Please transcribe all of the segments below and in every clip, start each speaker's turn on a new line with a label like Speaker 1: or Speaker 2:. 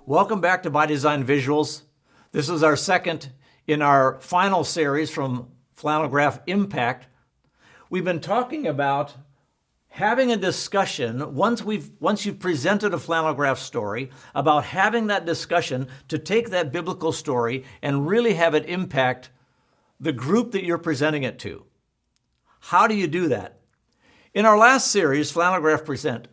Speaker 1: Welcome back to By Design Visuals. This is our second in our final series from Flannelgraph Impact. We've been talking about having a discussion once you've presented a Flannelgraph story, about having that discussion to take that biblical story and really have it impact the group that you're presenting it to. How do you do that? In our last series, Flannelgraph Present,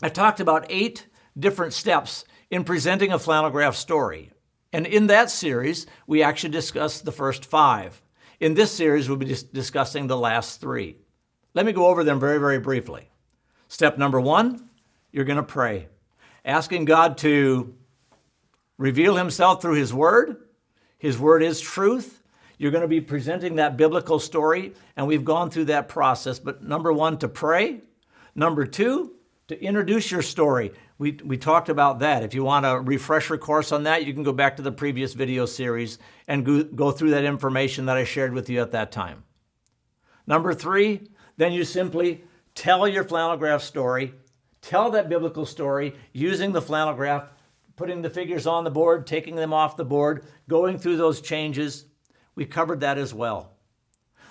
Speaker 1: I talked about 8 different steps in presenting a Flannelgraph story. And in that series, we actually discussed the first 5. In this series, we'll be discussing the last 3. Let me go over them very, very briefly. Step number 1, you're going to pray, asking God to reveal himself through his word. His word is truth. You're going to be presenting that biblical story, and we've gone through that process. But number 1, to pray. Number 2, to introduce your story. We talked about that. If you want a refresher course on that, you can go back to the previous video series and go through that information that I shared with you at that time. Number 3, then you simply tell your Flannelgraph story, tell that biblical story using the Flannelgraph, putting the figures on the board, taking them off the board, going through those changes. We covered that as well.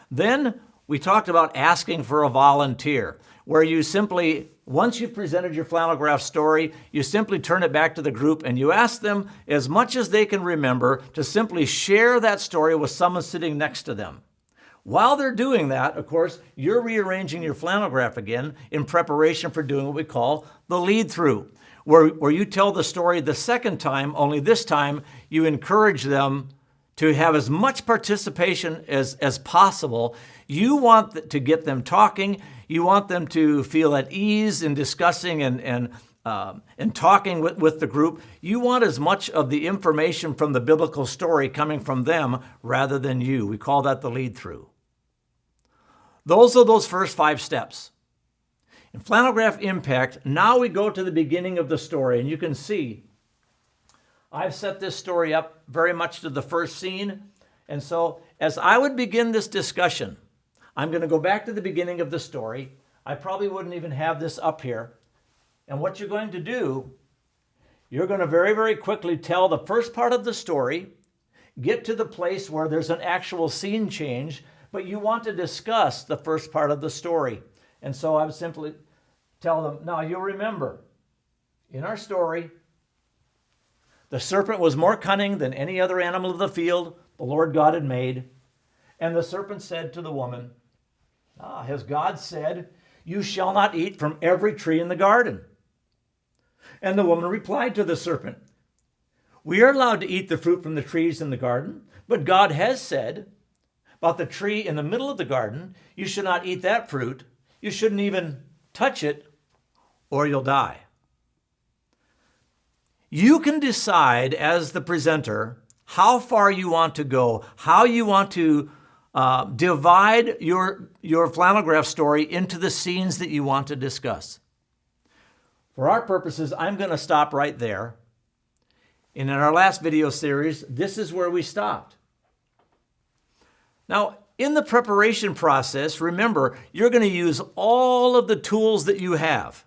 Speaker 1: Then we talked about asking for a volunteer, where you simply, once you've presented your Flannelgraph story, you simply turn it back to the group and you ask them, as much as they can remember, to simply share that story with someone sitting next to them. While they're doing that, of course, you're rearranging your Flannelgraph again in preparation for doing what we call the lead-through, where you tell the story the second time, only this time you encourage them to have as much participation as possible. You want to get them talking. You want them to feel at ease in discussing and talking with the group. You want as much of the information from the biblical story coming from them rather than you. We call that the lead-through. Those are those first 5 steps. In Flannelgraph Impact, now we go to the beginning of the story, and you can see I've set this story up very much to the first scene. And so as I would begin this discussion, I'm going to go back to the beginning of the story. I probably wouldn't even have this up here. And what you're going to do, you're going to very, very quickly tell the first part of the story, get to the place where there's an actual scene change, but you want to discuss the first part of the story. And so I would simply tell them, now you'll remember, in our story, the serpent was more cunning than any other animal of the field the Lord God had made. And the serpent said to the woman, has God said, you shall not eat from every tree in the garden? And the woman replied to the serpent, we are allowed to eat the fruit from the trees in the garden, but God has said about the tree in the middle of the garden, you should not eat that fruit. You shouldn't even touch it, or you'll die. You can decide as the presenter how far you want to go, how you want to divide your Flannelgraph story into the scenes that you want to discuss. For our purposes, I'm going to stop right there. And in our last video series, this is where we stopped. Now, in the preparation process, remember, you're going to use all of the tools that you have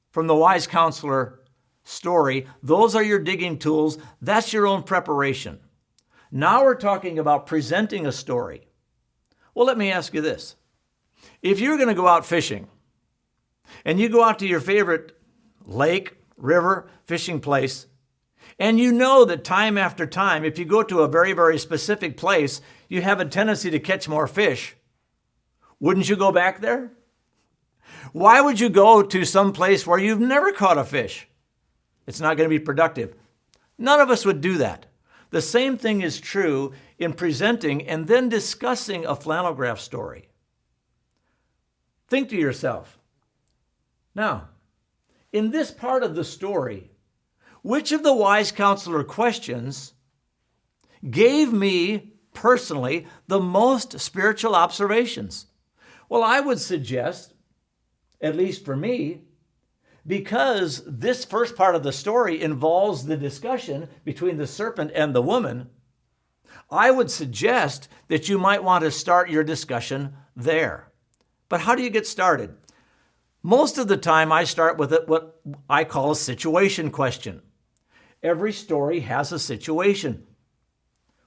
Speaker 1: from the Wise Counselor story. Those are your digging tools. That's your own preparation. Now we're talking about presenting a story. Well, let me ask you this. If you're going to go out fishing and you go out to your favorite lake, river, fishing place, and you know that time after time, if you go to a very, very specific place, you have a tendency to catch more fish, wouldn't you go back there? Why would you go to some place where you've never caught a fish? It's not going to be productive. None of us would do that. The same thing is true in presenting and then discussing a Flannelgraph story. Think to yourself, now, in this part of the story, which of the Wise Counselor questions gave me personally the most spiritual observations? Well, I would suggest, at least for me, because this first part of the story involves the discussion between the serpent and the woman, I would suggest that you might want to start your discussion there. But how do you get started? Most of the time I start with what I call a situation question. every story has a situation.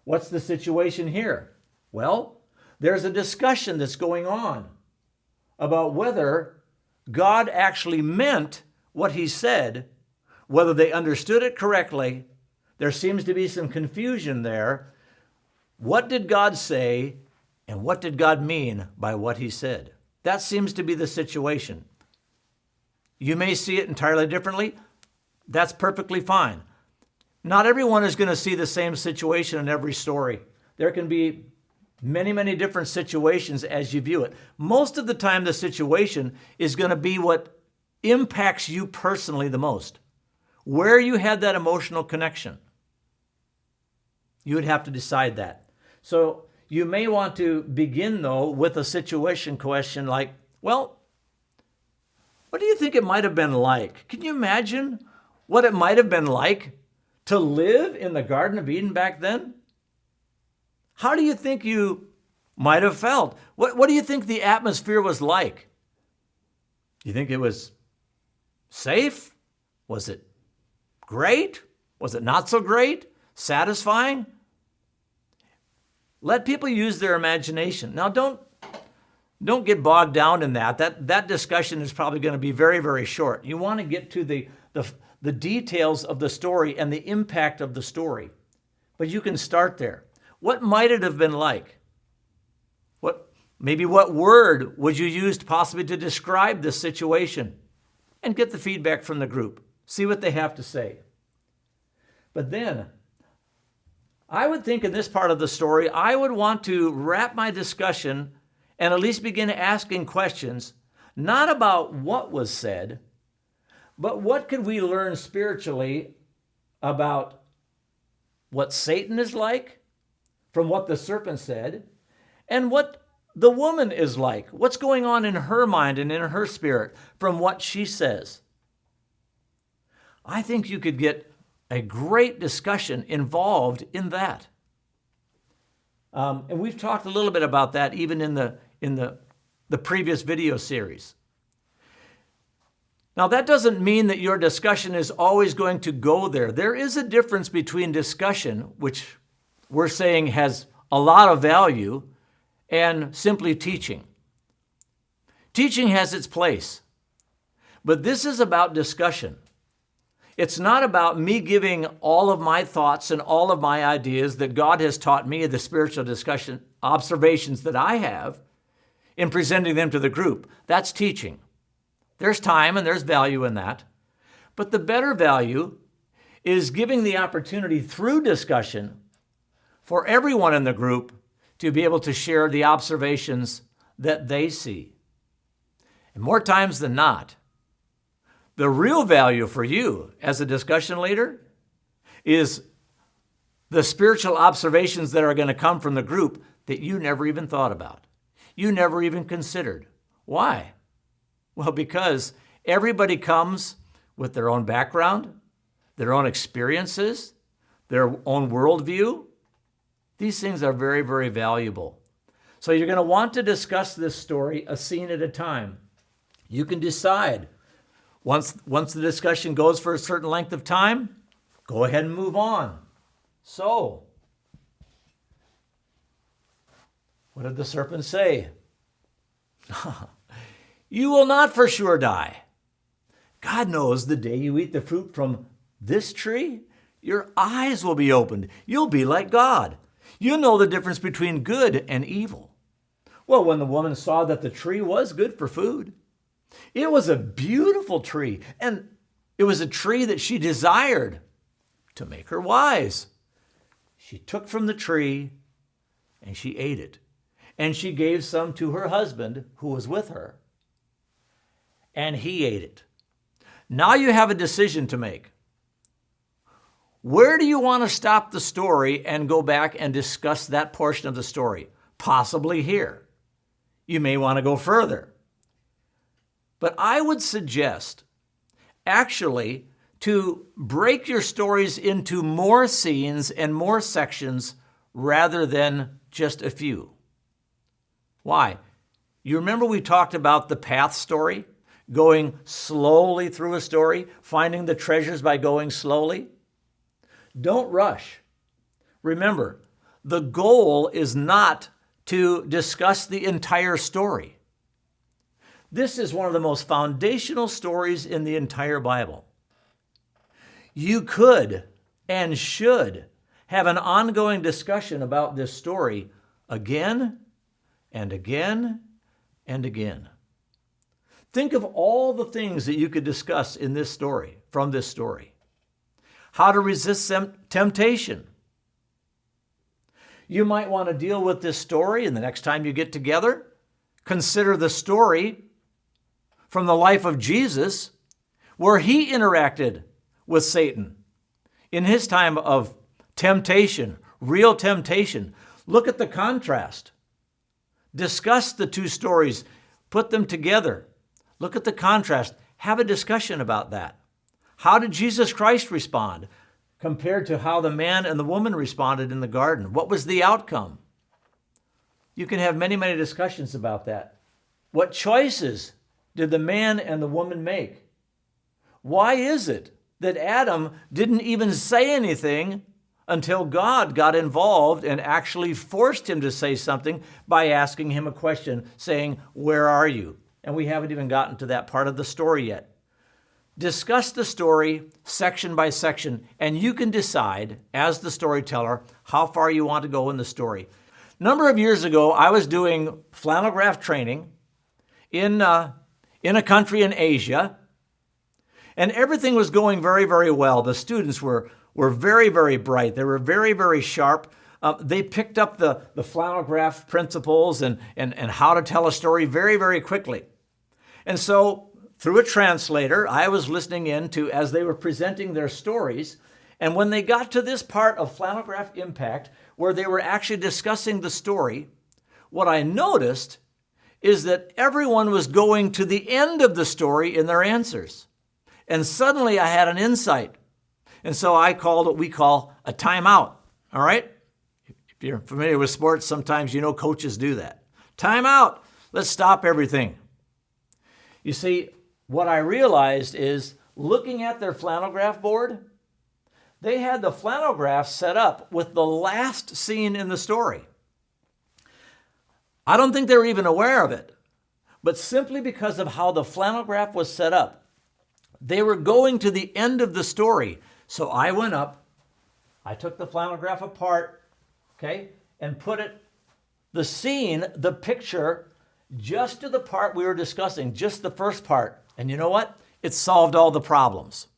Speaker 1: What's the situation here? Well, there's a discussion that's going on about whether God actually meant what he said, whether they understood it correctly. There seems to be some confusion there. What did God say, and what did God mean by what he said? That seems to be the situation. You may see it entirely differently. That's perfectly fine. Not everyone is going to see the same situation in every story. There can be many, many different situations as you view it. Most of the time, the situation is going to be what impacts you personally the most. Where you had that emotional connection. You would have to decide that. So you may want to begin, though, with a situation question like, well, what do you think it might have been like? Can you imagine what it might have been like to live in the Garden of Eden back then? How do you think you might have felt? What do you think the atmosphere was like? You think it was safe? Was it great? Was it not so great? Satisfying? Let people use their imagination. Now, don't get bogged down in that. That discussion is probably going to be very, very short. You want to get to the details of the story and the impact of the story. But you can start there. What might it have been like? Maybe what word would you use possibly to describe this situation? And get the feedback from the group. See what they have to say. But then, I would think in this part of the story, I would want to wrap my discussion and at least begin asking questions, not about what was said, but what could we learn spiritually about what Satan is like from what the serpent said, and what the woman is like, what's going on in her mind and in her spirit from what she says. I think you could get a great discussion involved in that. And we've talked a little bit about that even in the previous video series. Now, that doesn't mean that your discussion is always going to go there. There is a difference between discussion, which we're saying has a lot of value, and simply teaching. Teaching has its place, but this is about discussion. It's not about me giving all of my thoughts and all of my ideas that God has taught me, the spiritual discussion observations that I have, in presenting them to the group. That's teaching. There's time and there's value in that. But the better value is giving the opportunity through discussion for everyone in the group to be able to share the observations that they see. And more times than not, the real value for you as a discussion leader is the spiritual observations that are going to come from the group that you never even thought about. You never even considered. Why? Well, because everybody comes with their own background, their own experiences, their own worldview. These things are very, very valuable. So you're going to want to discuss this story a scene at a time. You can decide. Once the discussion goes for a certain length of time, go ahead and move on. So, what did the serpent say? You will not for sure die. God knows the day you eat the fruit from this tree, your eyes will be opened. You'll be like God. You'll know the difference between good and evil. Well, when the woman saw that the tree was good for food, it was a beautiful tree, and it was a tree that she desired to make her wise. She took from the tree and she ate it, and she gave some to her husband who was with her, and he ate it. Now you have a decision to make. Where do you want to stop the story and go back and discuss that portion of the story? Possibly here. You may want to go further. But I would suggest actually to break your stories into more scenes and more sections rather than just a few. Why? You remember we talked about the path story, going slowly through a story, finding the treasures by going slowly? Don't rush. Remember, the goal is not to discuss the entire story. This is one of the most foundational stories in the entire Bible. You could and should have an ongoing discussion about this story again and again and again. Think of all the things that you could discuss in this story, from this story. How to resist temptation. You might want to deal with this story, and the next time you get together, consider the story from the life of Jesus, where he interacted with Satan in his time of temptation, real temptation. Look at the contrast. Discuss the two stories, put them together. Look at the contrast. Have a discussion about that. How did Jesus Christ respond compared to how the man and the woman responded in the garden? What was the outcome? You can have many, many discussions about that. What choices did the man and the woman make? Why is it that Adam didn't even say anything until God got involved and actually forced him to say something by asking him a question, saying, "Where are you?" And we haven't even gotten to that part of the story yet. Discuss the story section by section, and you can decide, as the storyteller, how far you want to go in the story. A number of years ago, I was doing flannelgraph training in a country in Asia, and everything was going very, very well. The students were very, very bright. They were very, very sharp. They picked up the flannelgraph principles and how to tell a story very, very quickly. And so through a translator, I was listening in to as they were presenting their stories. And when they got to this part of Flannelgraph Impact, where they were actually discussing the story, what I noticed is that everyone was going to the end of the story in their answers. And suddenly I had an insight. And so I called what we call a timeout. All right? If you're familiar with sports, sometimes you know coaches do that. Timeout. Let's stop everything. You see, what I realized is looking at their flannelgraph board, they had the flannelgraph set up with the last scene in the story. I don't think they were even aware of it, but simply because of how the flannelgraph was set up, they were going to the end of the story. So I went up, I took the flannelgraph apart, okay, and put it, the scene, the picture, just to the part we were discussing, just the first part. And you know what? It solved all the problems.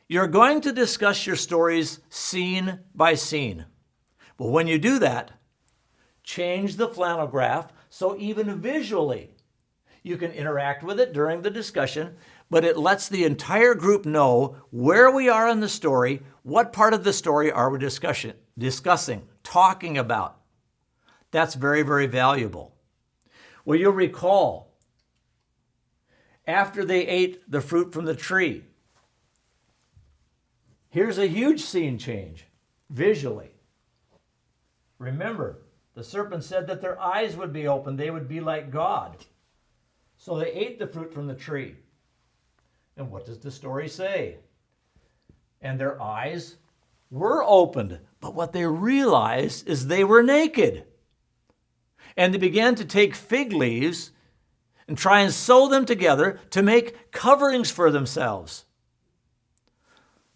Speaker 1: You're going to discuss your stories scene by scene. But when you do that, change the flannelgraph so even visually you can interact with it during the discussion, but it lets the entire group know where we are in the story, what part of the story are we discussing, talking about. That's very, very valuable. Well, you'll recall, after they ate the fruit from the tree, here's a huge scene change, visually. Remember, the serpent said that their eyes would be open, they would be like God. So they ate the fruit from the tree. And what does the story say? And their eyes were opened, but what they realized is they were naked. And they began to take fig leaves and try and sew them together to make coverings for themselves.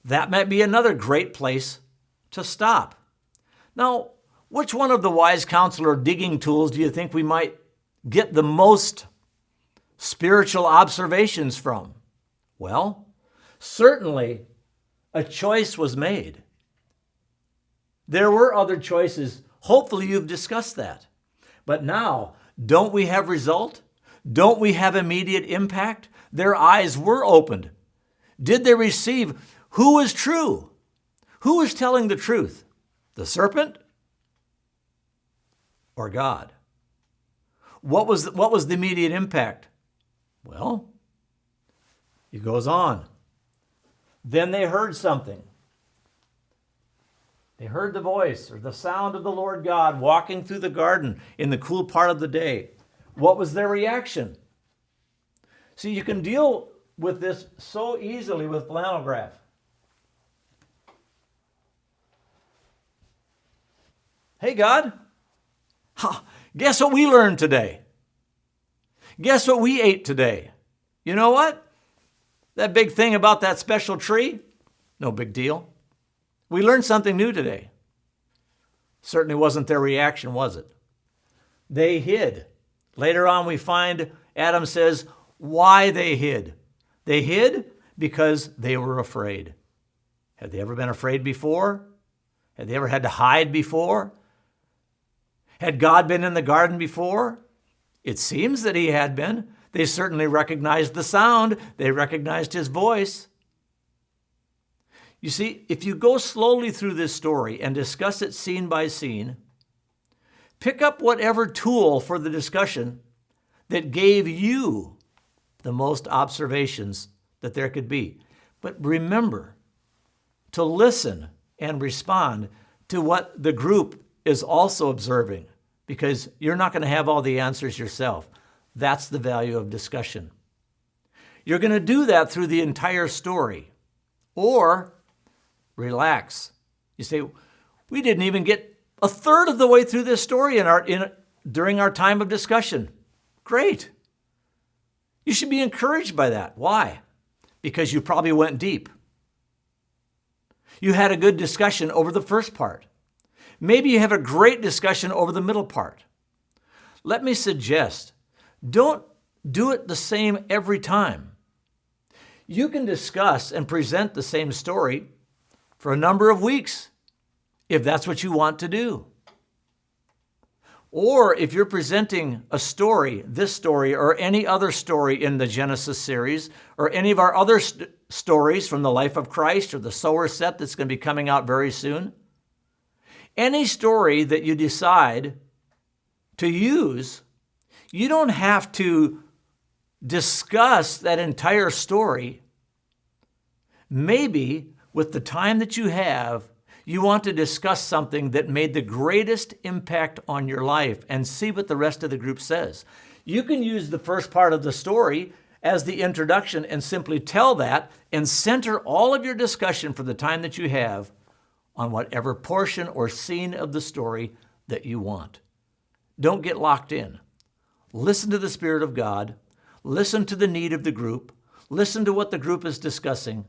Speaker 1: That might be another great place to stop. Now, which one of the wise counselor digging tools do you think we might get the most spiritual observations from? Well, certainly a choice was made. There were other choices. Hopefully you've discussed that. But now, don't we have result? Don't we have immediate impact? Their eyes were opened. Did they receive? Who was true? Who was telling the truth? The serpent or God? What was the immediate impact? Well, it goes on. Then they heard something. They heard the voice or the sound of the Lord God walking through the garden in the cool part of the day. What was their reaction? See, you can deal with this so easily with flannelgraph. Hey, God, guess what we learned today? Guess what we ate today? You know what? That big thing about that special tree? No big deal. We learned something new today. Certainly wasn't their reaction, was it? They hid. Later on, we find Adam says why they hid. They hid because they were afraid. Had they ever been afraid before? Had they ever had to hide before? Had God been in the garden before? It seems that he had been. They certainly recognized the sound. They recognized his voice. You see, if you go slowly through this story and discuss it scene by scene, pick up whatever tool for the discussion that gave you the most observations that there could be. But remember to listen and respond to what the group is also observing, because you're not going to have all the answers yourself. That's the value of discussion. You're going to do that through the entire story. Or relax. You say, we didn't even get a third of the way through this story during our time of discussion. Great. You should be encouraged by that. Why? Because you probably went deep. You had a good discussion over the first part. Maybe you have a great discussion over the middle part. Let me suggest, don't do it the same every time. You can discuss and present the same story for a number of weeks, if that's what you want to do. Or if you're presenting a story, this story or any other story in the Genesis series, or any of our other stories from the life of Christ or the sower set that's going to be coming out very soon, any story that you decide to use, you don't have to discuss that entire story. Maybe with the time that you have, you want to discuss something that made the greatest impact on your life and see what the rest of the group says. You can use the first part of the story as the introduction and simply tell that and center all of your discussion for the time that you have on whatever portion or scene of the story that you want. Don't get locked in. Listen to the Spirit of God. Listen to the need of the group. Listen to what the group is discussing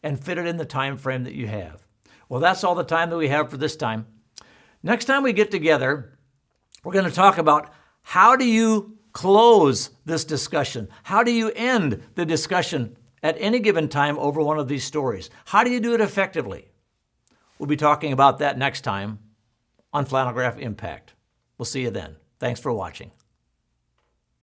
Speaker 1: and fit it in the time frame that you have. Well, that's all the time that we have for this time. Next time we get together, we're going to talk about how do you close this discussion? How do you end the discussion at any given time over one of these stories? How do you do it effectively? We'll be talking about that next time on Flannelgraph Impact. We'll see you then. Thanks for watching.